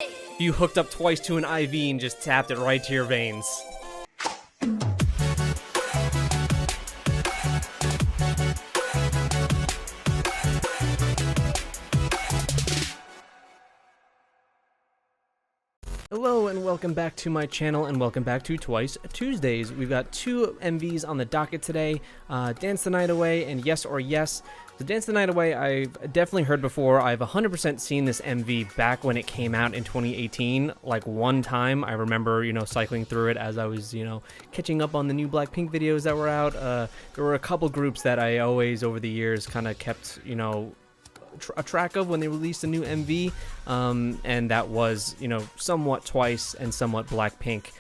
You hooked up twice to an IV and just tapped it right to your veins. Hello and welcome back to my channel and welcome back to Twice Tuesdays. We've got two MVs on the docket today, Dance the Night Away and Yes or Yes. So Dance the Night Away I've definitely heard before. I've 100% seen this MV back when it came out in 2018, like one time. I remember, cycling through it as I was, catching up on the new Blackpink videos that were out. There were a couple groups that I always over the years kind of kept, a track of when they released a new MV, and that was somewhat Twice and somewhat Blackpink.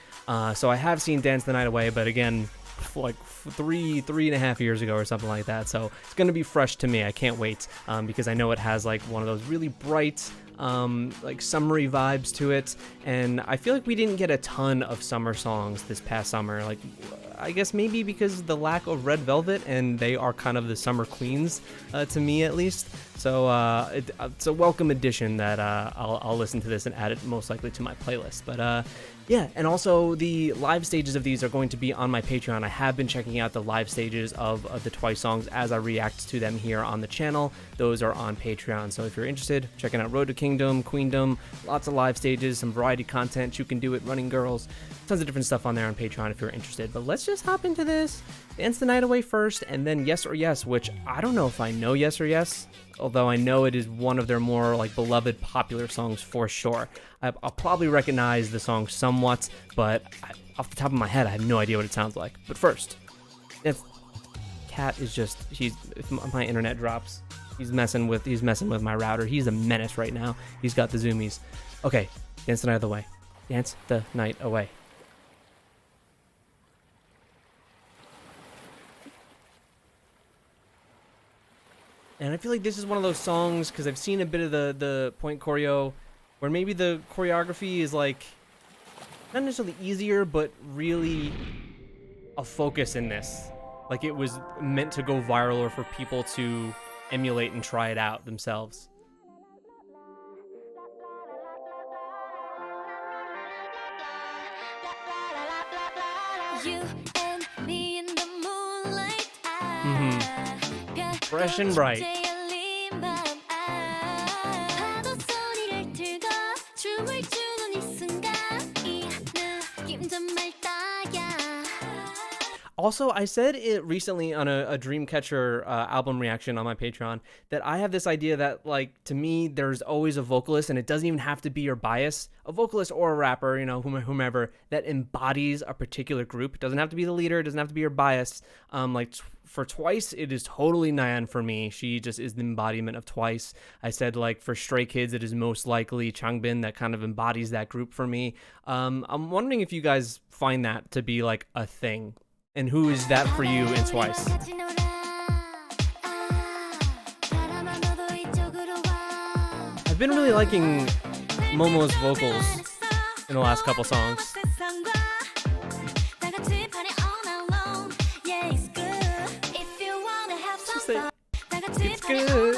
So I have seen Dance the Night Away, but again, like three and a half years ago or something like that, so it's gonna be fresh to me. I can't wait, because I know it has like one of those really bright like summery vibes to it, and I feel like we didn't get a ton of summer songs this past summer. Like, I guess maybe because the lack of Red Velvet, and they are kind of the summer queens, to me at least. So it's a welcome addition that I'll listen to this and add it most likely to my playlist. But yeah, and also the live stages of these are going to be on my Patreon. I have been checking out the live stages of the Twice songs as I react to them here on the channel. Those are on Patreon. So if you're interested, checking out Road to Kingdom, Queendom, lots of live stages, some variety content, You Can Do It, Running Girls, tons of different stuff on there on Patreon if you're interested. But let's just hop into this. Dance the Night Away first, and then Yes or Yes, which I don't know if I know Yes or Yes, although I know it is one of their more like beloved popular songs for sure. I'll probably recognize the song somewhat, but off the top of my head I have no idea what it sounds like. But first, Cat is just, if my internet drops, he's messing with my router. He's a menace right now. He's got the zoomies. Okay, Dance the Night Away. Dance the Night Away. And I feel like this is one of those songs, because I've seen a bit of the point choreo, where maybe the choreography is like, not necessarily easier, but really a focus in this. Like it was meant to go viral or for people to emulate and try it out themselves. You and me in the moonlight. Fresh and bright. Also, I said it recently on a Dreamcatcher album reaction on my Patreon that I have this idea that, like, to me, there's always a vocalist, and it doesn't even have to be your bias. A vocalist or a rapper, whomever, that embodies a particular group. It doesn't have to be the leader. It doesn't have to be your bias. For Twice, it is totally Nayeon for me. She just is the embodiment of Twice. I said, like, for Stray Kids, it is most likely Changbin that kind of embodies that group for me. I'm wondering if you guys find that to be, like, a thing. And who is that for you in Twice? I've been really liking Momo's vocals in the last couple songs. Just say, it's good.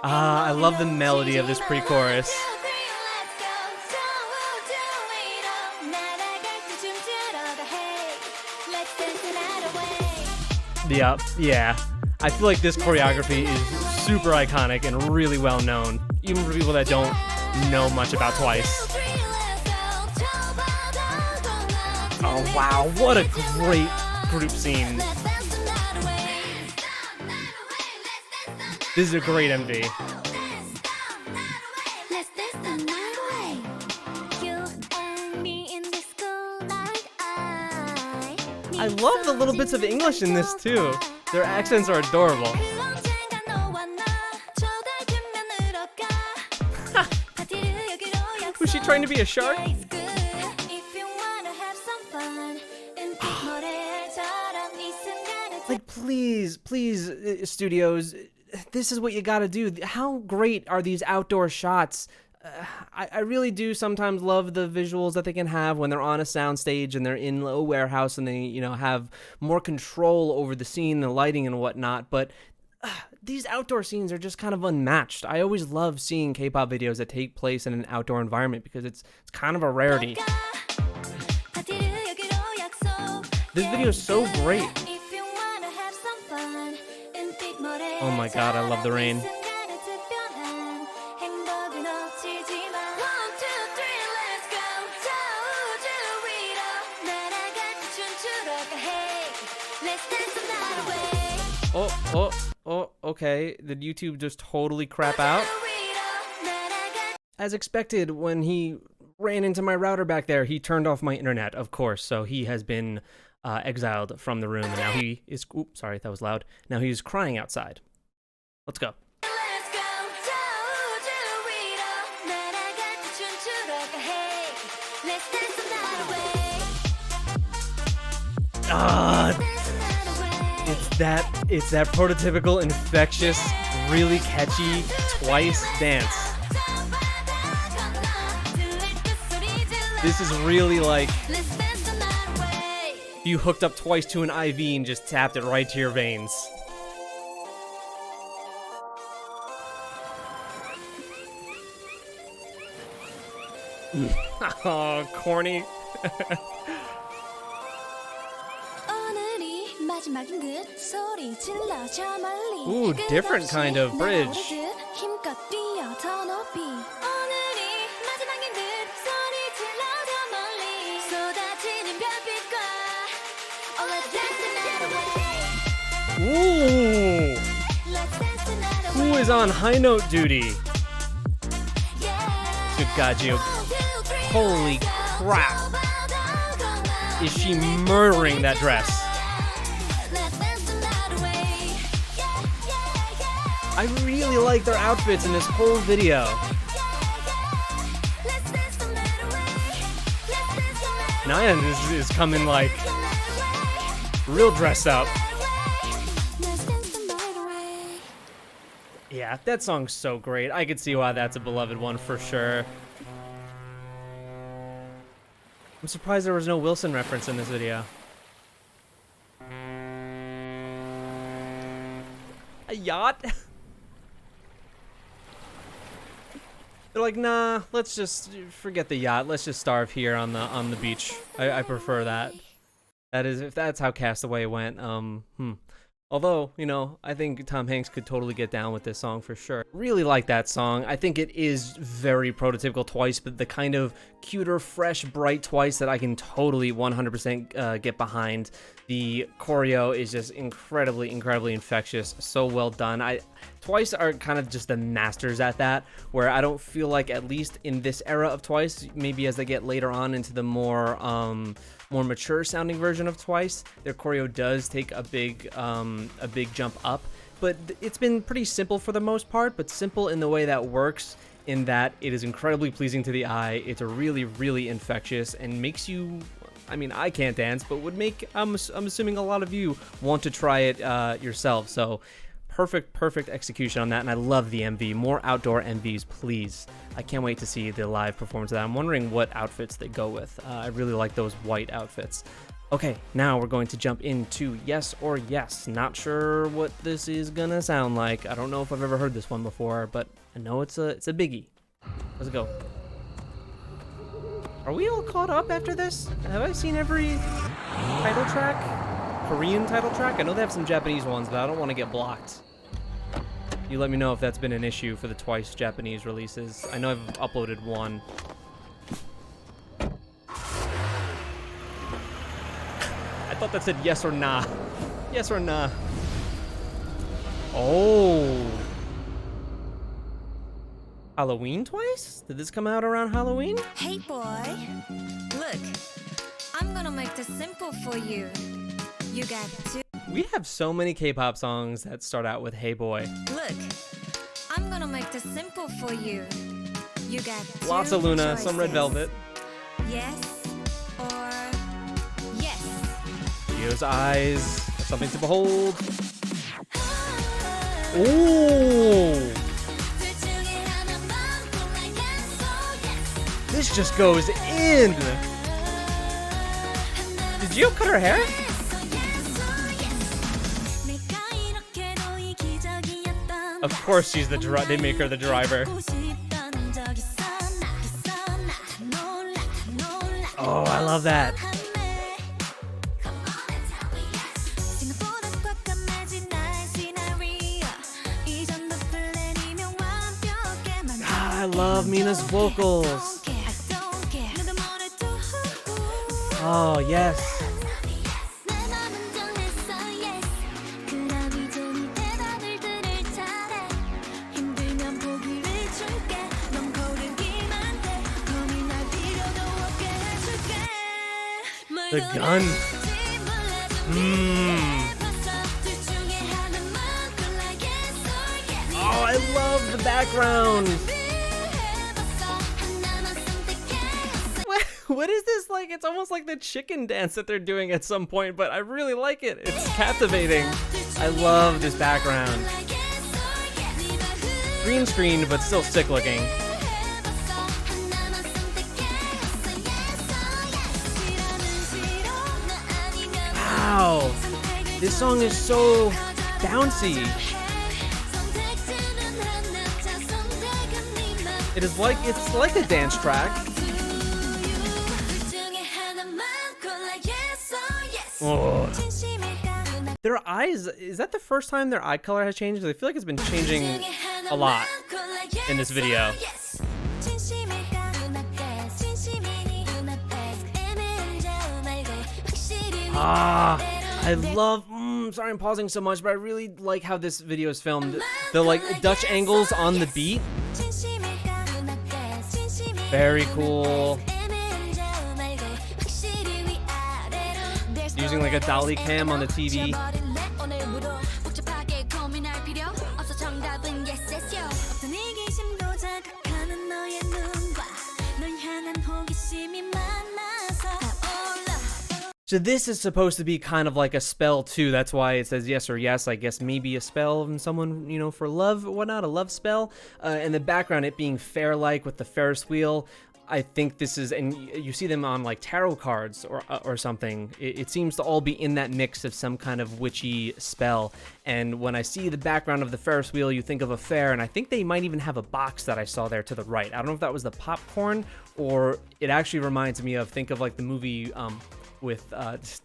I love the melody of this pre-chorus. Yeah. I feel like this choreography is super iconic and really well known, even for people that don't know much about Twice. Oh wow, what a great group scene. This is a great MV. I love the little bits of English in this too. Their accents are adorable. Was she trying to be a shark? Like, please, studios, this is what you gotta do. How great are these outdoor shots? I really do sometimes love the visuals that they can have when they're on a soundstage and they're in a warehouse and they, have more control over the scene, the lighting and whatnot. But these outdoor scenes are just kind of unmatched. I always love seeing K-pop videos that take place in an outdoor environment because it's kind of a rarity. This video is so great. Oh my god, I love the rain. Oh, okay. Did YouTube just totally crap out? As expected, when he ran into my router back there, he turned off my internet, of course. So he has been exiled from the room, and now he is... Oops, sorry, that was loud. Now he's crying outside. Let's go. It's that prototypical, infectious, really catchy Twice dance. This is really like you hooked up Twice to an IV and just tapped it right to your veins. Oh, corny. Ooh, different kind of bridge. Ooh. Who is on high note duty? Good God, Jihyo. Holy crap. Is she murdering that dress? I really like their outfits in this whole video. Nayan is coming like real dressed up. Yeah, that song's so great. I could see why that's a beloved one for sure. I'm surprised there was no Wilson reference in this video. A yacht? They're like, nah, let's just forget the yacht. Let's just starve here on the beach. I prefer that. That is, if that's how Castaway went. Although, I think Tom Hanks could totally get down with this song for sure. Really like that song. I think it is very prototypical Twice, but the kind of cuter, fresh, bright Twice that I can totally 100% get behind. The choreo is just incredibly, incredibly infectious. So well done. Twice are kind of just the masters at that, where I don't feel like, at least in this era of Twice, maybe as they get later on into the more mature sounding version of Twice, their choreo does take a big jump up, but it's been pretty simple for the most part, but simple in the way that works, in that it is incredibly pleasing to the eye. It's really, really infectious and makes you, I mean, I can't dance, but would make, I'm assuming a lot of you want to try it yourself. So perfect execution on that, and I love the MV. More outdoor MVs, please. I can't wait to see the live performance of that. I'm wondering what outfits they go with. I really like those white outfits. Okay, now we're going to jump into Yes or Yes. Not sure what this is gonna sound like. I don't know if I've ever heard this one before, but I know it's a biggie. Let's go. Are we all caught up after this? Have I seen every title track? Korean title track? I know they have some Japanese ones, but I don't want to get blocked. You let me know if that's been an issue for the Twice Japanese releases. I know I've uploaded one. I thought that said yes or nah. Yes or nah. Oh. Halloween Twice? Did this come out around Halloween? Hey boy, look, I'm gonna make this simple for you. You got two. We have so many K-pop songs that start out with "Hey boy." Look, I'm gonna make this simple for you. You got two Lots of Luna, choices. some Red Velvet. Yes or yes. Jihyo's eyes, something to behold. Ooh. this just goes in. Did Jihyo cut her hair? Of course she's the they make her the driver. Oh, I love that. I love Mina's vocals. Oh, yes. The gun. Oh, I love the background. What is this like? It's almost like the chicken dance that they're doing at some point, but I really like it. It's captivating. I love this background. Green screen, but still sick looking. Wow, this song is so bouncy. It's like a dance track. Oh. Their eyes, is that the first time their eye color has changed? Because I feel like it's been changing a lot in this video. I love, sorry I'm pausing so much, but I really like how this video is filmed. The like Dutch angles on the beat. Very cool. Using like a dolly cam on the TV. So this is supposed to be kind of like a spell too. That's why it says yes or yes. I guess maybe a spell from someone, you know, for love or whatnot, a love spell. In the background, it being fair-like with the Ferris wheel. I think this is, and you see them on like tarot cards or something. It seems to all be in that mix of some kind of witchy spell. And when I see the background of the Ferris wheel, you think of a fair, and I think they might even have a box that I saw there to the right. I don't know if that was the popcorn, or it actually reminds me of, think of like the movie with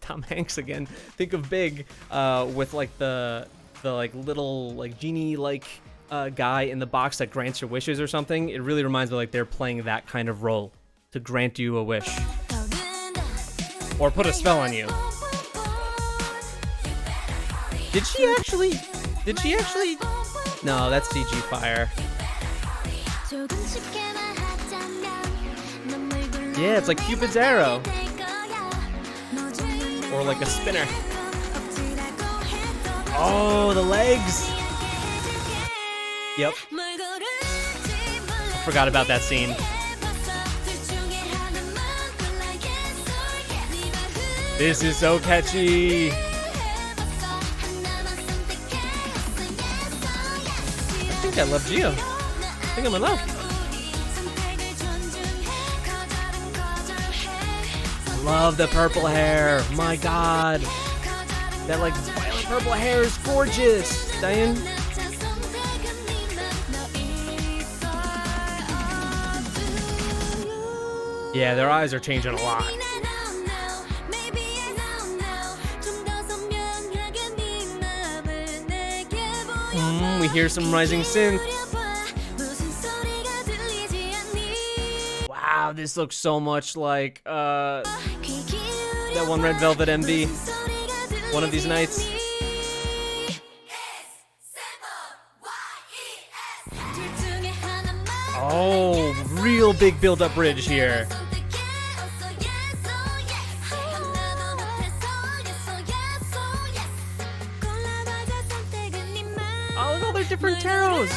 Tom Hanks again. Think of Big with like the like little like genie like guy in the box that grants your wishes or something. It really reminds me like they're playing that kind of role to grant you a wish or put a spell on you. Did she actually? No, that's CG fire. Yeah, it's like Cupid's arrow. Or like a spinner. Oh, the legs. Yep. I forgot about that scene. This is so catchy. I think I love Jihyo. I think I'm in love. Love the purple hair. My God. That like violet purple hair is gorgeous. Diane? Yeah, their eyes are changing a lot. We hear some rising synth. Wow, this looks so much like that one Red Velvet MV. One of these nights. Oh, real big build-up bridge here. Oh, look at all their different tarots.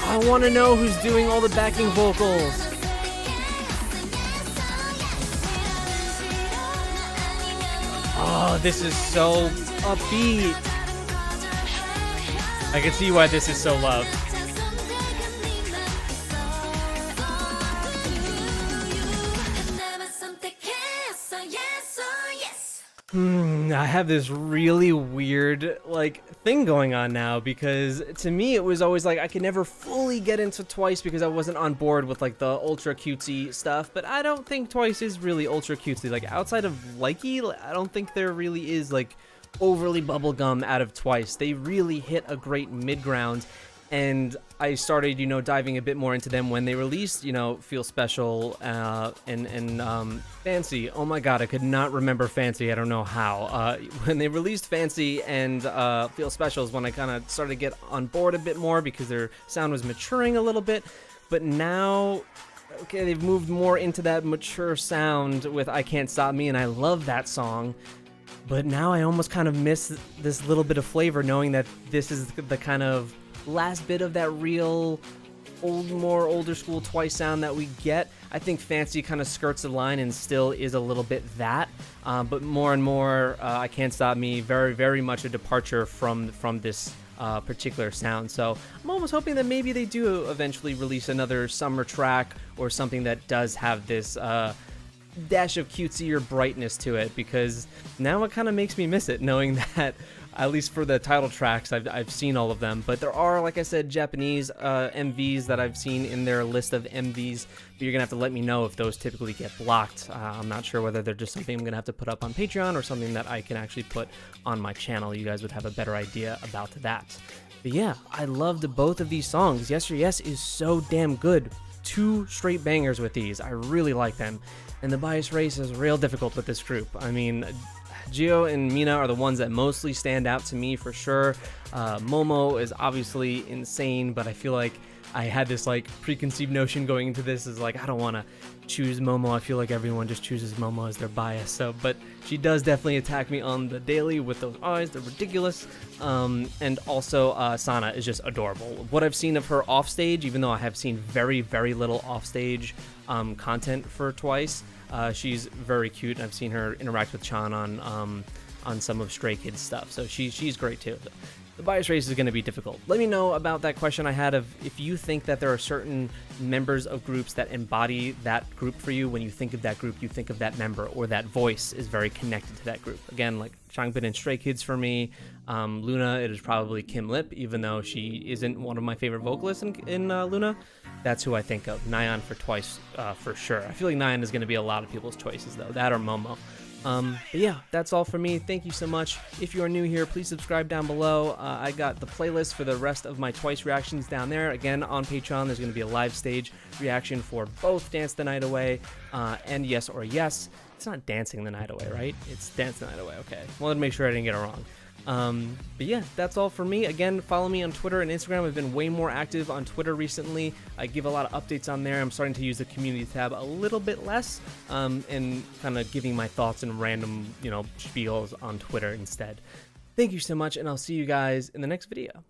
I want to know who's doing all the backing vocals. Oh, this is so upbeat. I can see why this is so loved. I have this really weird like thing going on now, because to me it was always like I could never fully get into Twice because I wasn't on board with like the ultra cutesy stuff. But I don't think Twice is really ultra cutesy. Like outside of Likey, I don't think there really is like overly bubblegum out of Twice. They really hit a great mid-ground, and I started, you know, diving a bit more into them when they released, you know, Feel Special and Fancy. Oh my god, I could not remember Fancy. I don't know how. When they released Fancy and Feel Special is when I kind of started to get on board a bit more because their sound was maturing a little bit. But now, okay, they've moved more into that mature sound with I Can't Stop Me, and I love that song. But now I almost kind of miss this little bit of flavor, knowing that this is the kind of last bit of that real more older school Twice sound that we get. I think Fancy kind of skirts the line and still is a little bit that, but more and more I Can't Stop Me, very, very much a departure from this particular sound. So I'm almost hoping that maybe they do eventually release another summer track or something that does have this dash of cutesy or brightness to it, because now it kind of makes me miss it, knowing that at least for the title tracks I've seen all of them. But there are, like I said, Japanese MVs that I've seen in their list of MVs, but you're gonna have to let me know if those typically get blocked. I'm not sure whether they're just something I'm gonna have to put up on Patreon or something that I can actually put on my channel. You guys would have a better idea about that. But yeah, I loved both of these songs. Yes or Yes is so damn good. 2 straight bangers with these. I really like them. And the bias race is real difficult with this group. I mean, Jihyo and Mina are the ones that mostly stand out to me for sure. Momo is obviously insane, but I feel like I had this like preconceived notion going into this is like, I don't want to choose Momo. I feel like everyone just chooses Momo as their bias. So, but she does definitely attack me on the daily with those eyes. They're ridiculous. And also Sana is just adorable. What I've seen of her off stage, even though I have seen very, very little off stage content for Twice, she's very cute. I've seen her interact with Chan on some of Stray Kids stuff. So she's great too. The bias race is going to be difficult. Let me know about that question I had of if you think that there are certain members of groups that embody that group for you. When you think of that group, you think of that member, or that voice is very connected to that group. Again, like Changbin and Stray Kids for me. Luna, it is probably Kim Lip, even though she isn't one of my favorite vocalists in Luna. That's who I think of. Nayeon for Twice, for sure. I feel like Nayeon is going to be a lot of people's choices, though. That or Momo. But yeah, that's all for me. Thank you so much. If you are new here, please subscribe down below. I got the playlist for the rest of my Twice reactions down there. Again, on Patreon, there's going to be a live stage reaction for both Dance the Night Away and Yes or Yes. It's not Dancing the Night Away, right? It's Dance the Night Away. Okay. Wanted to make sure I didn't get it wrong. But yeah, that's all for me. Again, follow me on Twitter and Instagram. I've been way more active on Twitter recently. I give a lot of updates on there. I'm starting to use the community tab a little bit less, and kind of giving my thoughts and random, spiels on Twitter instead. Thank you so much, and I'll see you guys in the next video.